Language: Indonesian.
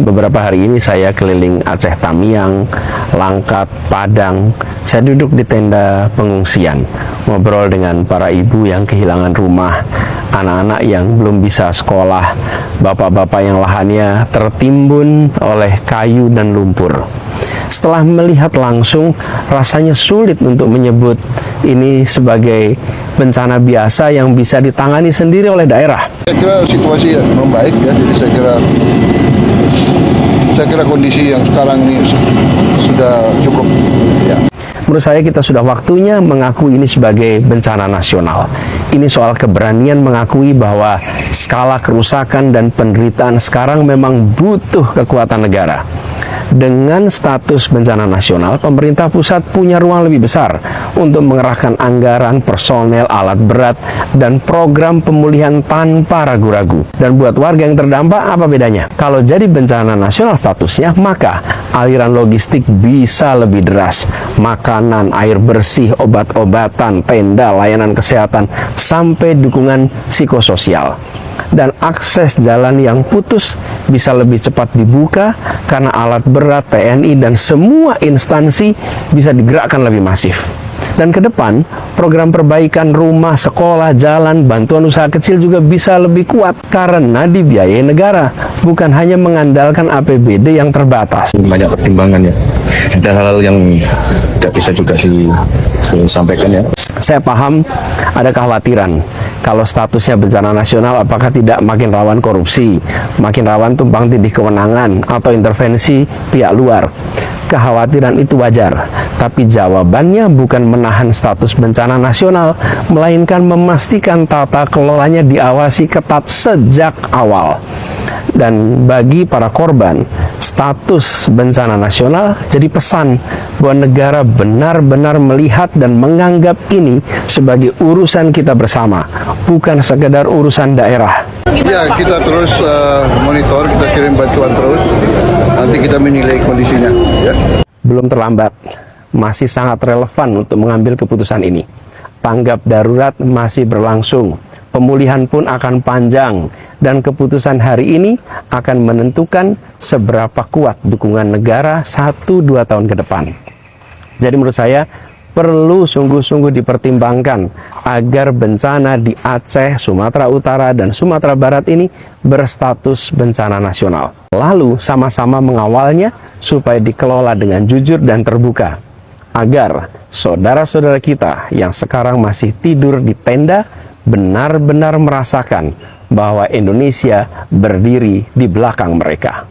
Beberapa hari ini saya keliling Aceh Tamiang, Langkat, Padang. Saya duduk di tenda pengungsian, ngobrol dengan para ibu yang kehilangan rumah, anak-anak yang belum bisa sekolah, bapak-bapak yang lahannya tertimbun oleh kayu dan lumpur. Setelah melihat langsung, rasanya sulit untuk menyebut ini sebagai bencana biasa yang bisa ditangani sendiri oleh daerah. Saya kira situasi membaik ya, jadi saya kira kondisi yang sekarang ini sudah cukup ya. Menurut saya kita sudah waktunya mengakui ini sebagai bencana nasional. Ini soal keberanian mengakui bahwa skala kerusakan dan penderitaan sekarang memang butuh kekuatan negara. Dengan status bencana nasional, pemerintah pusat punya ruang lebih besar untuk mengerahkan anggaran, personel, alat berat, dan program pemulihan tanpa ragu-ragu. Dan buat warga yang terdampak, apa bedanya? Kalau jadi bencana nasional statusnya, maka aliran logistik bisa lebih deras. Makanan, air bersih, obat-obatan, tenda, layanan kesehatan, sampai dukungan psikososial. Dan akses jalan yang putus bisa lebih cepat dibuka karena alat berat, TNI, dan semua instansi bisa digerakkan lebih masif. Dan ke depan, program perbaikan rumah, sekolah, jalan, bantuan usaha kecil juga bisa lebih kuat karena dibiayai negara, bukan hanya mengandalkan APBD yang terbatas. Banyak pertimbangan ya, ada hal-hal yang tidak bisa juga disampaikan ya. Saya paham ada kekhawatiran kalau statusnya bencana nasional apakah tidak makin rawan korupsi, makin rawan tumpang tindih kewenangan atau intervensi pihak luar. Kekhawatiran itu wajar, tapi jawabannya bukan menahan status bencana nasional, melainkan memastikan tata kelolanya diawasi ketat sejak awal. Dan bagi para korban, status bencana nasional jadi pesan bahwa negara benar-benar melihat dan menganggap ini sebagai urusan kita bersama, bukan sekedar urusan daerah. Ya, kita terus monitor, kita kirim bantuan terus, nanti kita menilai kondisinya ya. Belum terlambat, masih sangat relevan untuk mengambil keputusan ini. Tanggap darurat masih berlangsung, pemulihan pun akan panjang, dan keputusan hari ini akan menentukan seberapa kuat dukungan negara 1-2 tahun ke depan. Jadi menurut saya perlu sungguh-sungguh dipertimbangkan agar bencana di Aceh, Sumatera Utara, dan Sumatera Barat ini berstatus bencana nasional. Lalu sama-sama mengawalnya supaya dikelola dengan jujur dan terbuka, agar saudara-saudara kita yang sekarang masih tidur di tenda benar-benar merasakan bahwa Indonesia berdiri di belakang mereka.